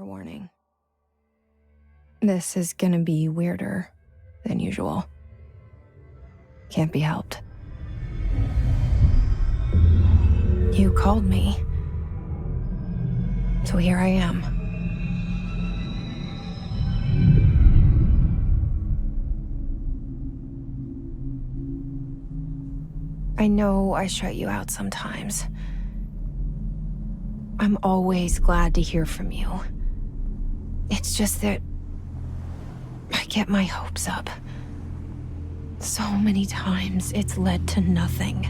warning. This is gonna be weirder than usual. Can't be helped. You called me. So here I am. I know I shut you out sometimes. I'm always glad to hear from you. It's just that I get my hopes up. So many times it's led to nothing.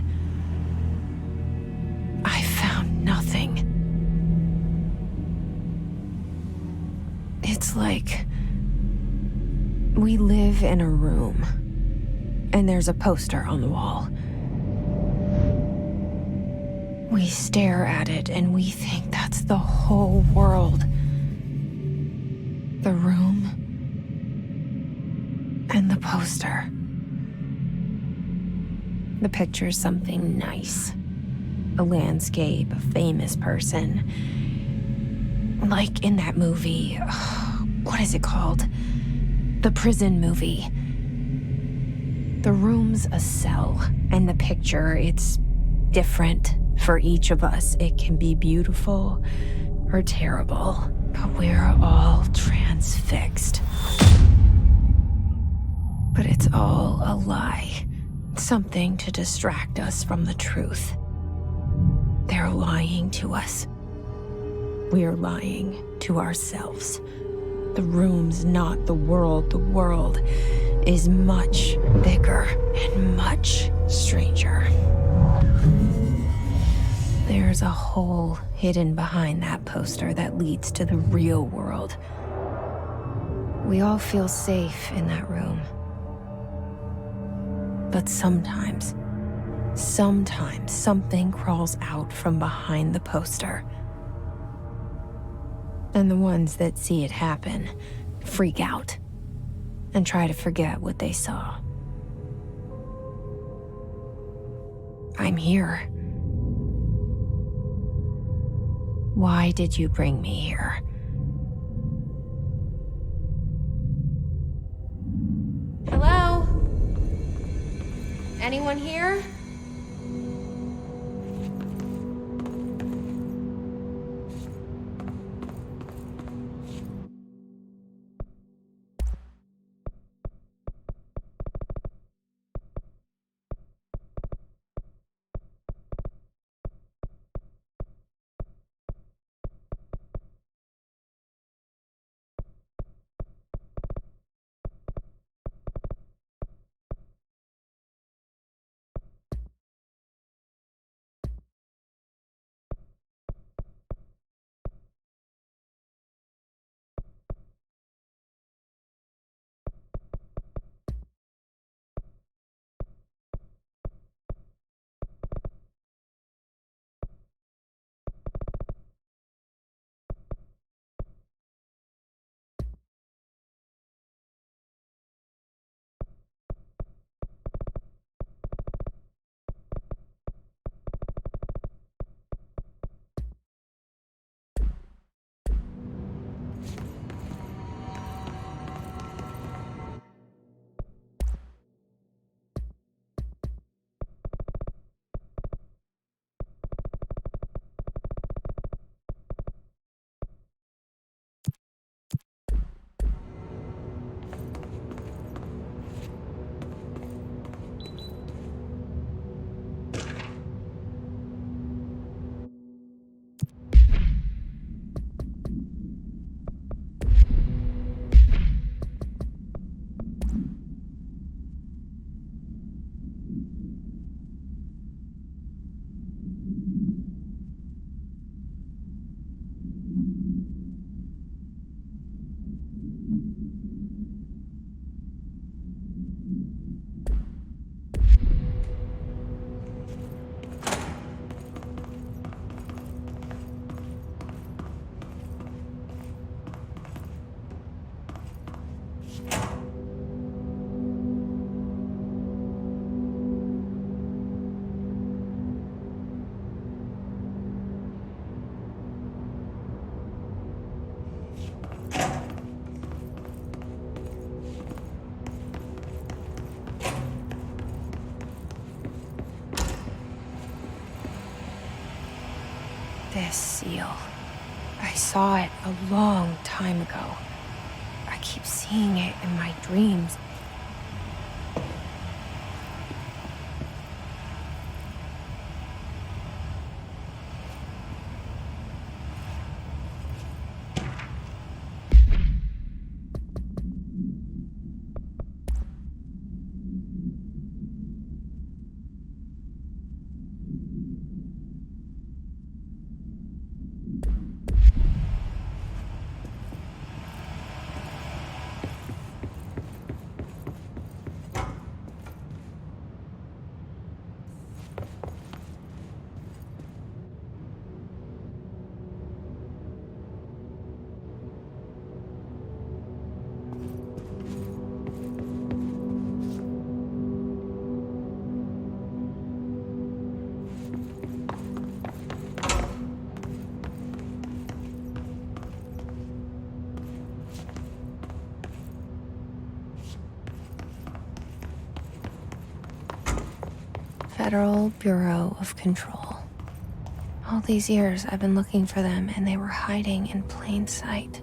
I found nothing. It's like we live in a room, and there's a poster on the wall. We stare at it and we think that's the whole world. The room and the poster. The picture's something nice. A landscape, a famous person. Like in that movie, what is it called? The prison movie. The room's a cell, and the picture, it's different for each of us. It can be beautiful or terrible, but we're all transfixed. But it's all a lie. Something to distract us from the truth. They're lying to us. We're lying to ourselves. The room's not the world. The world is much bigger and much stranger. There's a hole hidden behind that poster that leads to the real world. We all feel safe in that room. But sometimes something crawls out from behind the poster. And the ones that see it happen freak out and try to forget what they saw. I'm here. Why did you bring me here? Hello? Anyone here? this seal. I saw it a long time ago. I keep seeing it in my dreams. Federal Bureau of Control. All these years I've been looking for them and they were hiding in plain sight.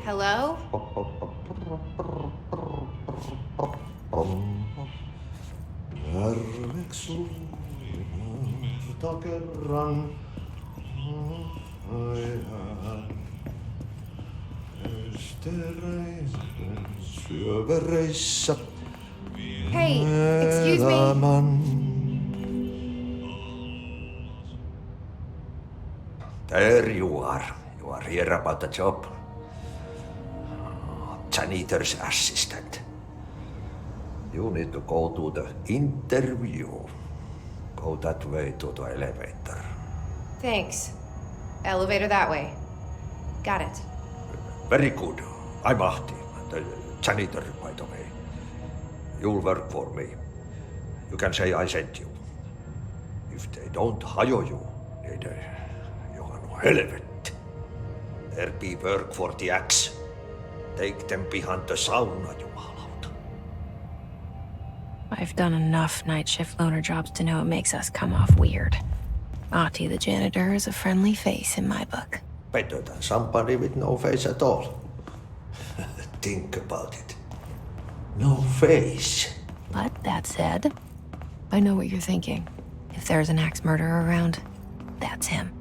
Hello? Hey, excuse me. There you are. You are here about the job. Janitor's assistant. You need to go to the interview. Go that way to the elevator. Thanks. Elevator that way. Got it. Very good. I'm Ahti, the janitor, by the way. You'll work for me. You can say I sent you. If they don't hire you, niin johan on helvet. There be work for the axe. Take them behind the sauna, jumalauta. I've done enough night shift loner jobs to know it makes us come off weird. Ahti the janitor is a friendly face in my book. Better than somebody with no face at all. Think about it. No face. But that said, I know what you're thinking. If there's an axe murderer around, that's him.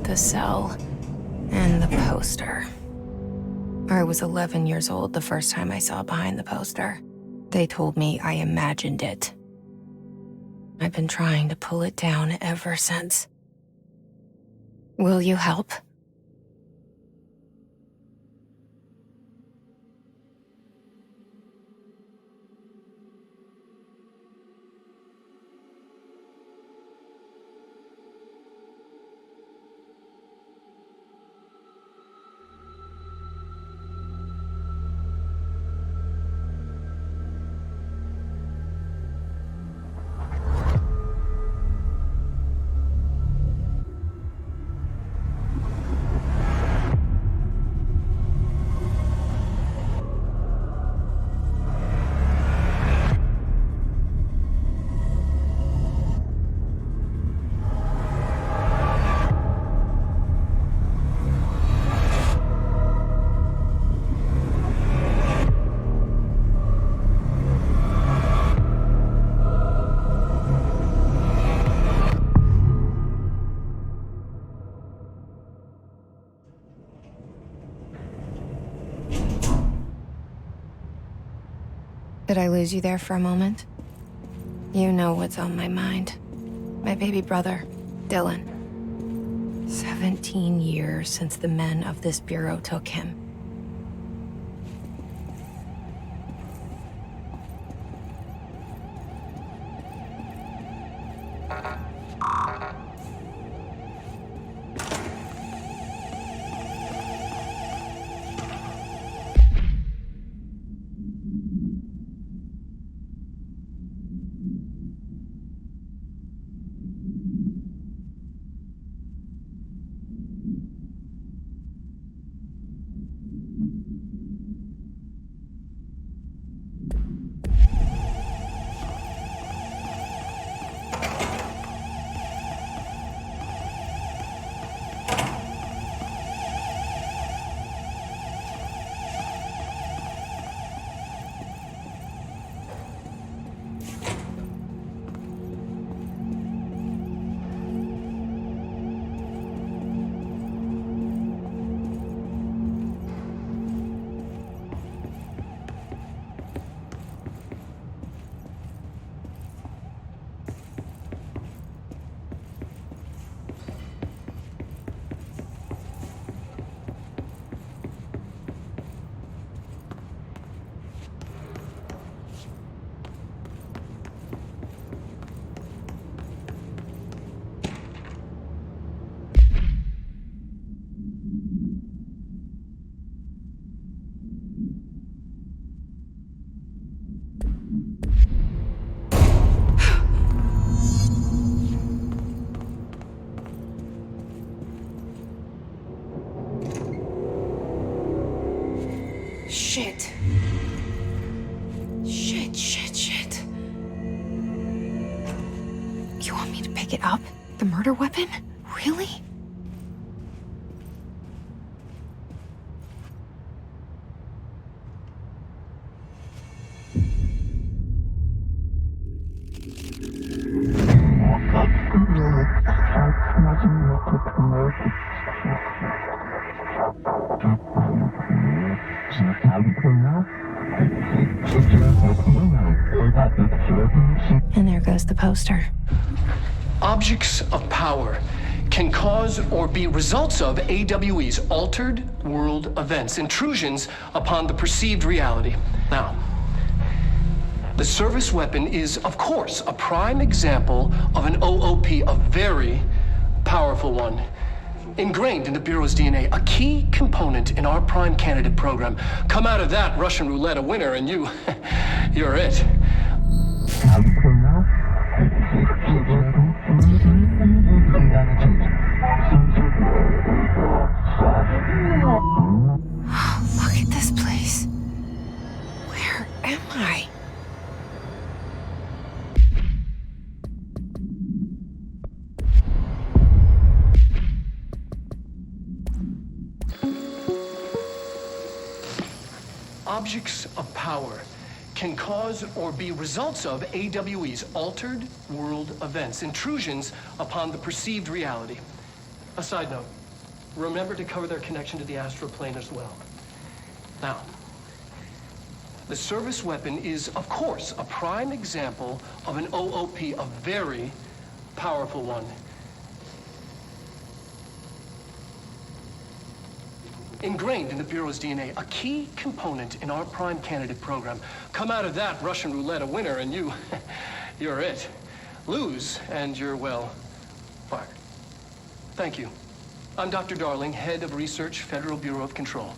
The cell and the poster. I was 11 years old the first time I saw behind the poster. They told me I imagined it. I've been trying to pull it down ever since. Will you help? Did I lose you there for a moment? You know what's on my mind. My baby brother, Dylan. 17 years since the men of this bureau took him. Shit. Shit. You want me to pick it up? The murder weapon? Really? And there goes the poster. Objects of power can cause or be results of AWE's altered world events, intrusions upon the perceived reality. Now, the service weapon is, of course, a prime example of an OOP, a very powerful one. Ingrained in the Bureau's DNA, a key component in our prime candidate program. Come out of that Russian roulette a winner and you're it. Look at this place. Where am I? Objects of power can cause or be results of AWE's altered world events, intrusions upon the perceived reality. A side note, remember to cover their connection to the astral plane as well. Now, the service weapon is, of course, a prime example of an OOP, a very powerful one. Ingrained in the Bureau's DNA, a key component in our prime candidate program. Come out of that Russian roulette a winner and you're it. Lose and you're, well, fired. Thank you. I'm Dr. Darling, Head of Research, Federal Bureau of Control.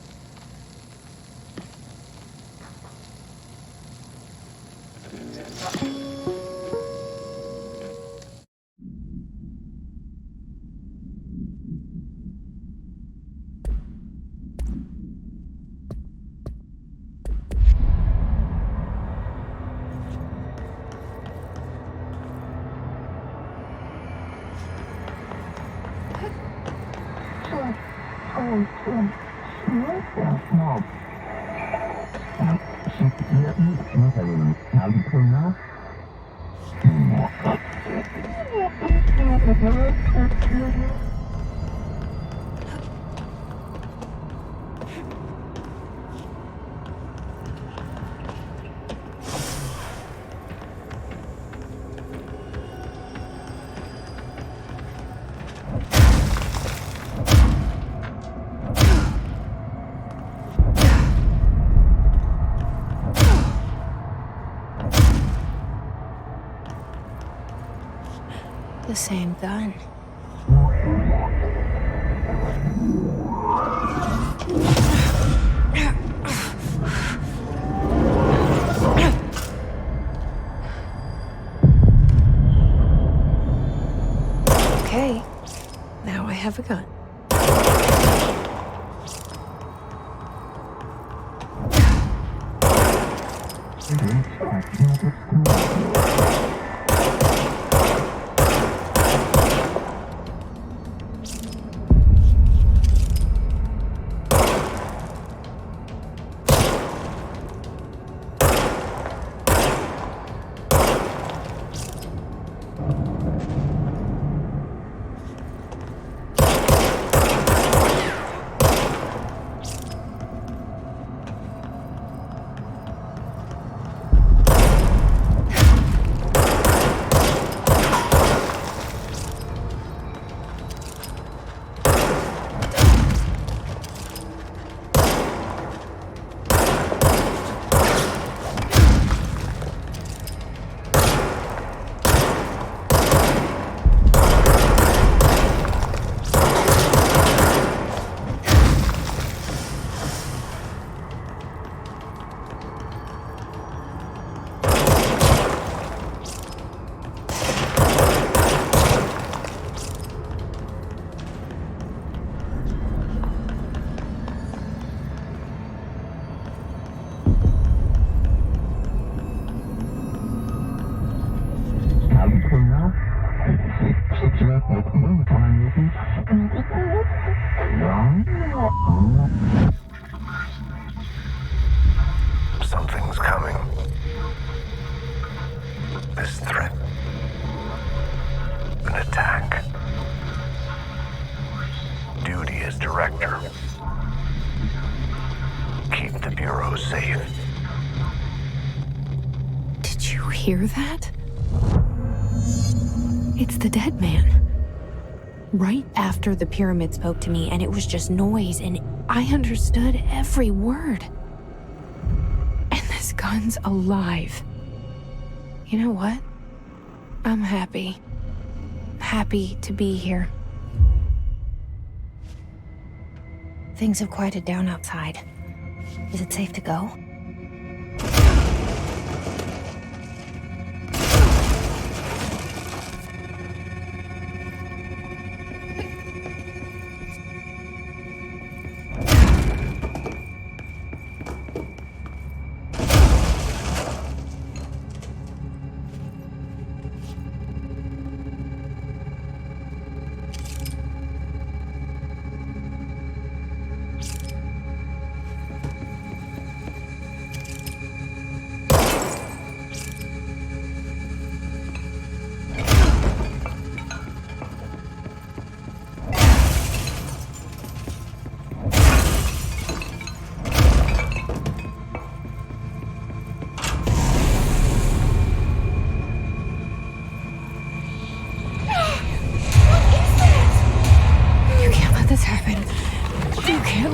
The same gun. Okay, now I have a gun. Something's coming. This threat. An attack. Duty as director. Keep the Bureau safe. Did you hear that? It's the dead man. Right after the pyramid spoke to me, and it was just noise, and I understood every word. And this gun's alive. You know what? I'm happy. Happy to be here. Things have quieted down outside. Is it safe to go?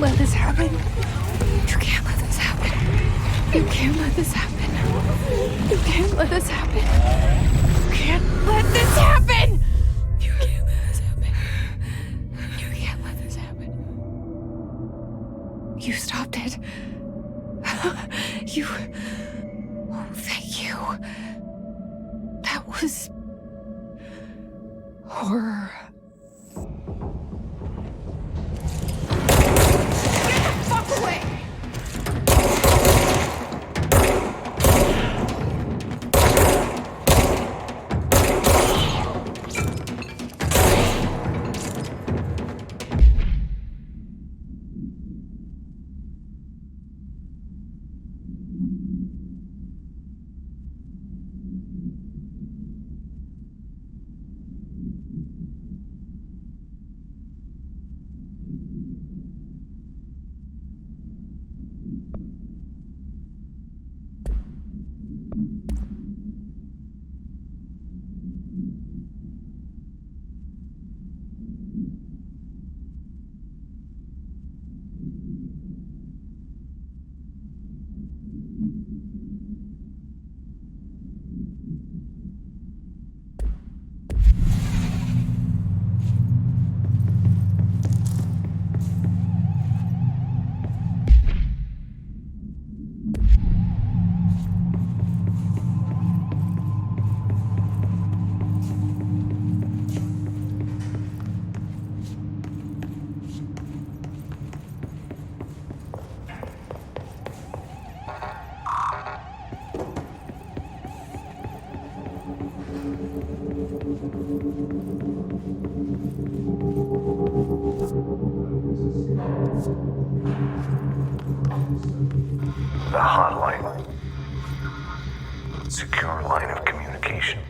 let this happen. You can't let this happen. You can't let this happen. You can't let this happen. You can't let this happen. You can't let this happen. You can't let this happen. You stopped it. You... Oh, thank you. That was... horror. the hotline. Secure line of communication.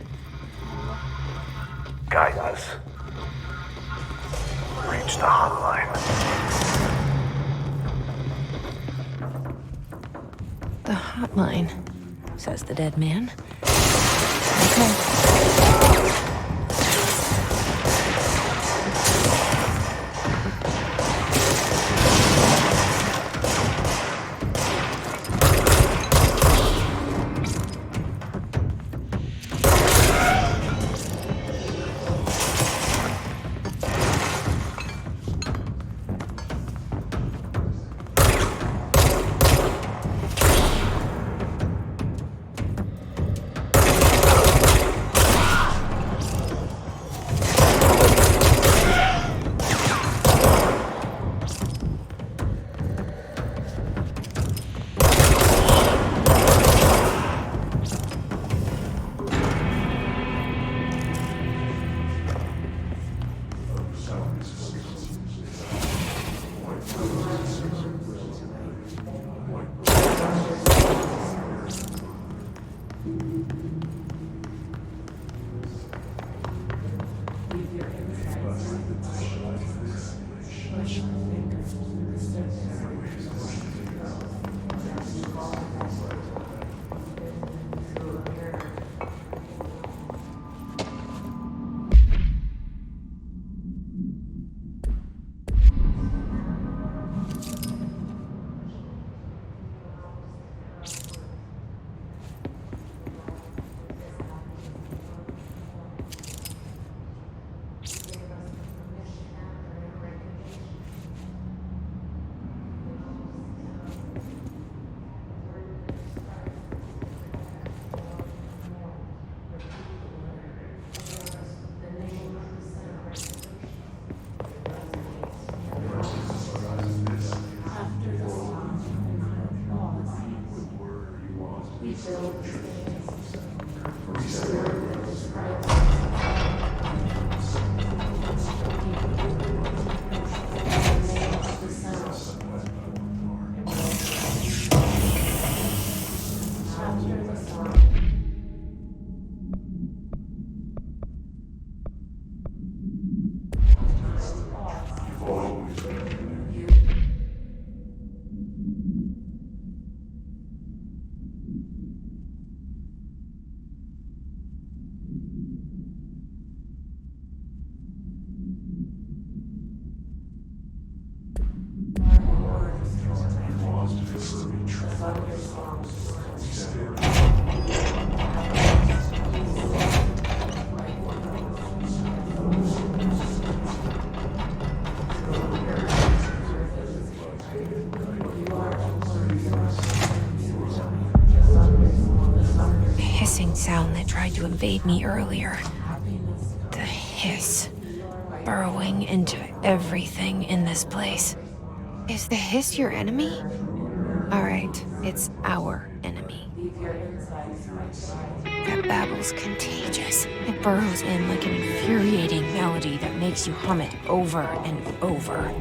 Guidance. Reach the hotline. The hotline, says the dead man. Okay. Sound that tried to invade me earlier. The hiss, burrowing into everything in this place. Is the hiss your enemy? Alright, it's our enemy. That babble's contagious. It burrows in like an infuriating melody that makes you hum it over and over.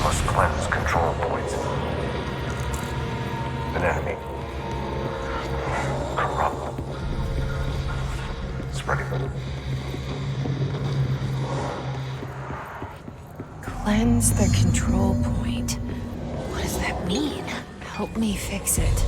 Must cleanse control points. An enemy. Corrupt. Spreading. Cleanse the control point. What does that mean? Help me fix it.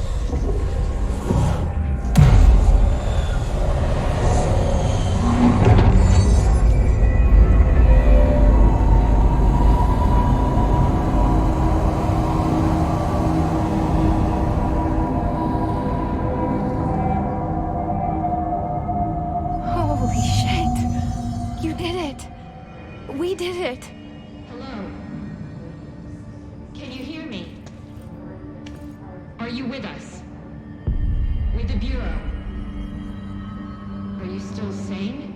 Holy shit! You did it! We did it! Hello? Can you hear me? Are you with us? With the Bureau? Are you still sane?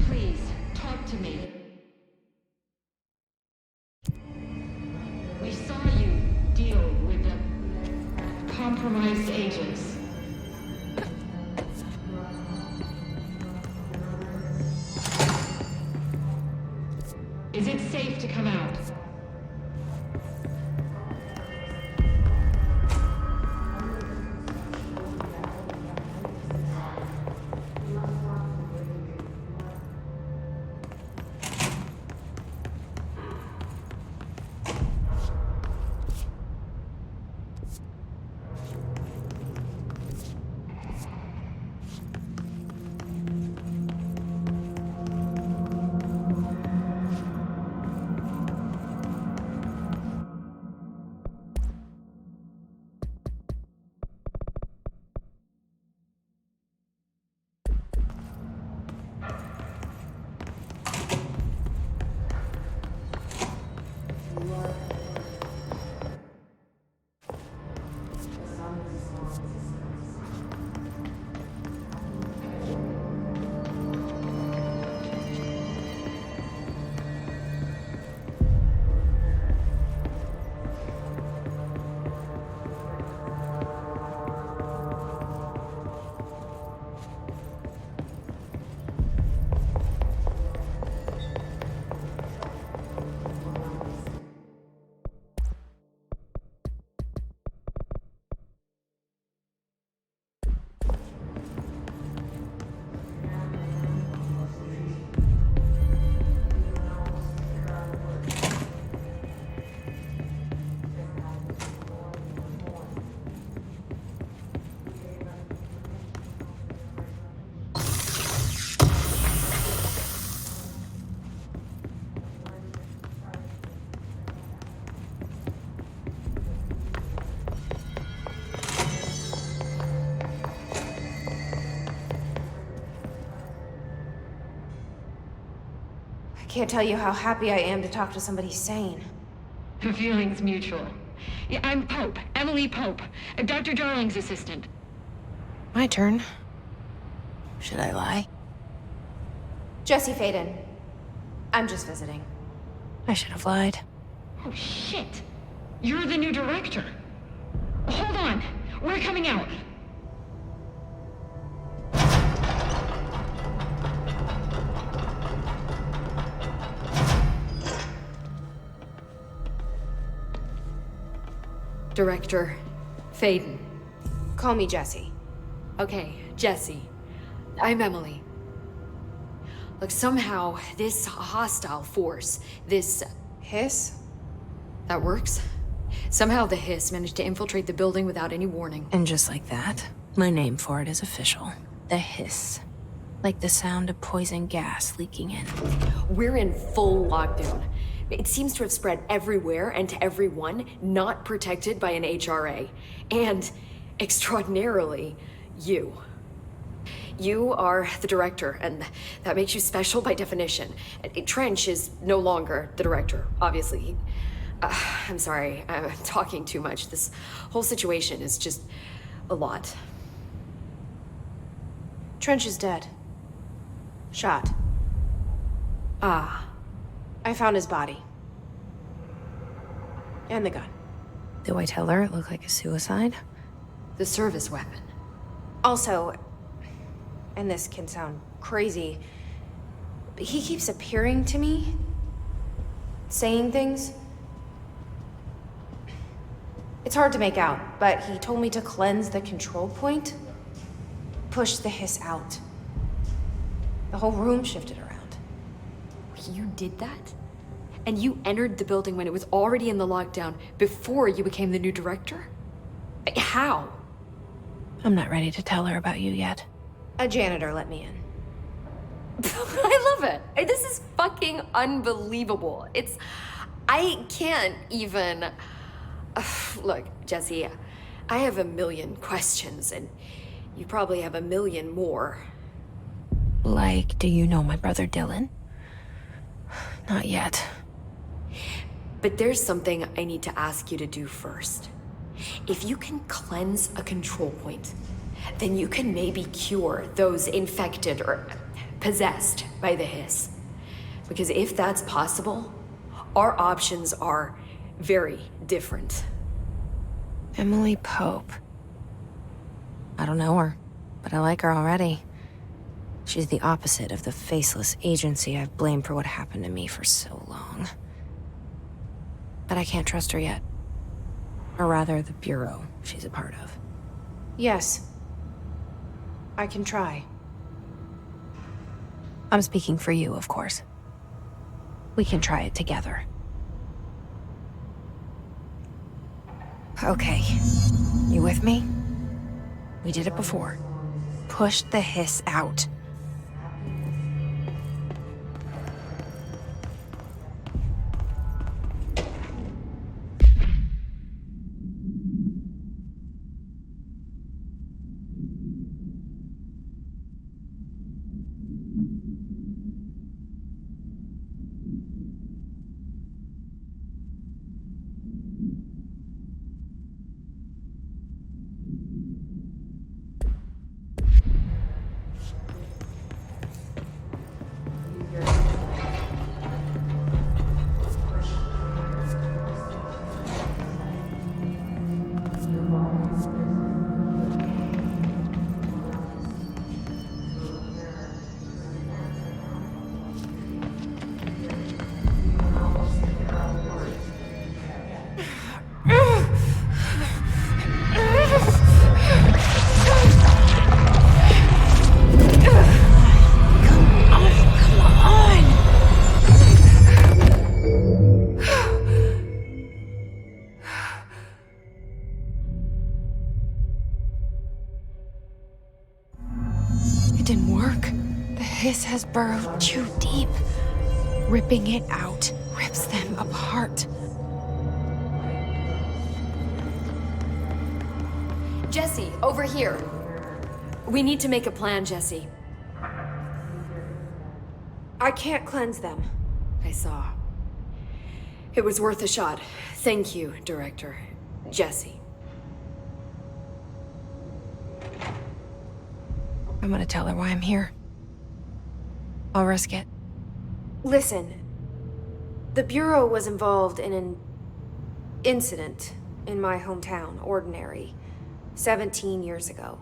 Please, talk to me. We saw you deal with the compromised agents. Is it safe to come out? I can't tell you how happy I am to talk to somebody sane. The feeling's mutual. Yeah, I'm Pope, Emily Pope, Dr. Darling's assistant. My turn. Should I lie? Jesse Faden. I'm just visiting. I should have lied. Oh, shit. You're the new director. Hold on. We're coming out. Director Faden. Call me Jessie. Okay, Jessie. I'm Emily. Look, somehow, this hostile force, this... Hiss? That works? Somehow the hiss managed to infiltrate the building without any warning. And just like that, my name for it is official. The hiss. Like the sound of poison gas leaking in. We're in full lockdown. It seems to have spread everywhere and to everyone not protected by an HRA. And, extraordinarily, you. You are the director, and that makes you special by definition. Trench is no longer the director, obviously. I'm sorry, I'm talking too much. This whole situation is just a lot. Trench is dead. Shot. Ah. I found his body. And the gun. Do I tell her it looked like a suicide? The service weapon. Also, and this can sound crazy, but he keeps appearing to me, saying things. It's hard to make out, but he told me to cleanse the control point, push the hiss out. The whole room shifted around. You did that? And you entered the building when it was already in the lockdown before you became the new director? How? I'm not ready to tell her about you yet. A janitor let me in. I love it. This is fucking unbelievable. I can't even... Look, Jessie, I have a million questions, and you probably have a million more. Like, do you know my brother Dylan? Not yet. But there's something I need to ask you to do first. If you can cleanse a control point, then you can maybe cure those infected or possessed by the hiss. Because if that's possible, our options are very different. Emily Pope. I don't know her, but I like her already. She's the opposite of the faceless agency I've blamed for what happened to me for so long. But I can't trust her yet. Or rather, the Bureau she's a part of. Yes. I can try. I'm speaking for you, of course. We can try it together. Okay. You with me? We did it before. Push the hiss out. This has burrowed too deep. Ripping it out rips them apart. Jessie, over here. We need to make a plan, Jessie. I can't cleanse them. I saw. It was worth a shot. Thank you, Director. Jessie. I'm gonna tell her why I'm here. I'll risk it. Listen. The Bureau was involved in an incident in my hometown, Ordinary, 17 years ago.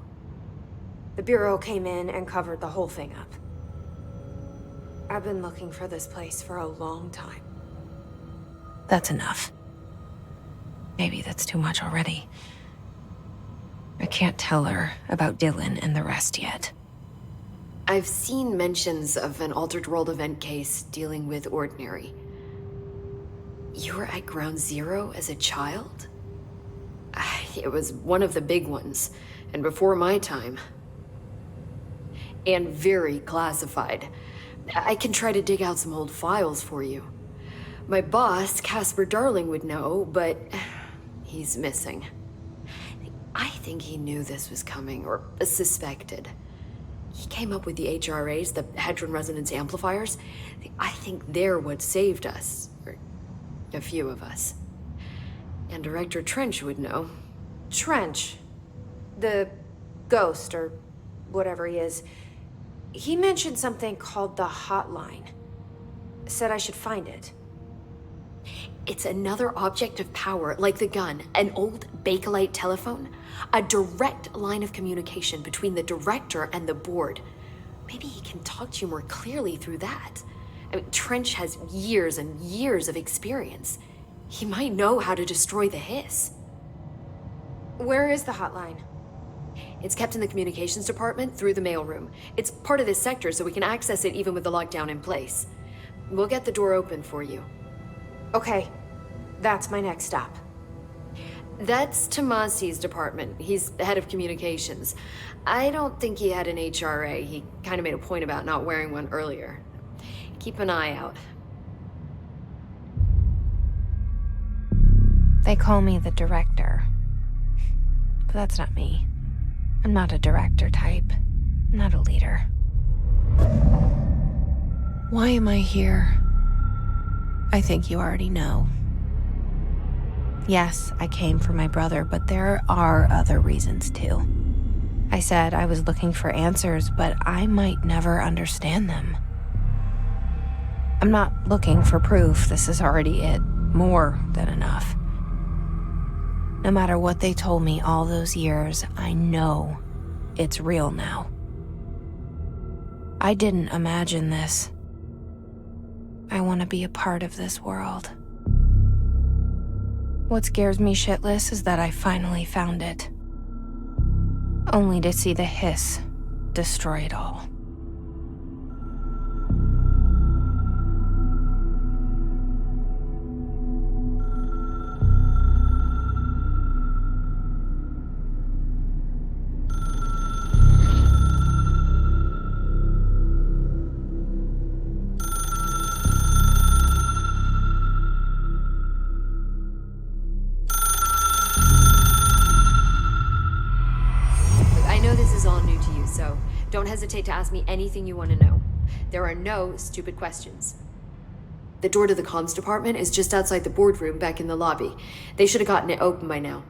The Bureau came in and covered the whole thing up. I've been looking for this place for a long time. That's enough. Maybe that's too much already. I can't tell her about Dylan and the rest yet. I've seen mentions of an Altered World event case dealing with Ordinary. You were at Ground Zero as a child? It was one of the big ones, and before my time. And very classified. I can try to dig out some old files for you. My boss, Casper Darling, would know, but he's missing. I think he knew this was coming, or suspected. He came up with the HRAs, the Hadron Resonance Amplifiers. I think they're what saved us, or a few of us. And Director Trench would know. Trench. The ghost, or whatever he is. He mentioned something called the Hotline. Said I should find it. It's another object of power, like the gun, an old Bakelite telephone. A direct line of communication between the director and the board. Maybe he can talk to you more clearly through that. I mean, Trench has years and years of experience. He might know how to destroy the hiss. Where is the hotline? It's kept in the communications department through the mailroom. It's part of this sector, so we can access it even with the lockdown in place. We'll get the door open for you. Okay, that's my next stop. That's Tomasi's department. He's the head of communications. I don't think he had an HRA. He kind of made a point about not wearing one earlier. Keep an eye out. They call me the director. But that's not me. I'm not a director type. I'm not a leader. Why am I here? I think you already know. Yes, I came for my brother, but there are other reasons too. I said I was looking for answers, but I might never understand them. I'm not looking for proof. This is already it. More than enough. No matter what they told me all those years, I know it's real now. I didn't imagine this. I want to be a part of this world. What scares me shitless is that I finally found it. Only to see the hiss destroy it all. So don't hesitate to ask me anything you want to know. There are no stupid questions. The door to the comms department is just outside the boardroom back in the lobby. They should have gotten it open by now.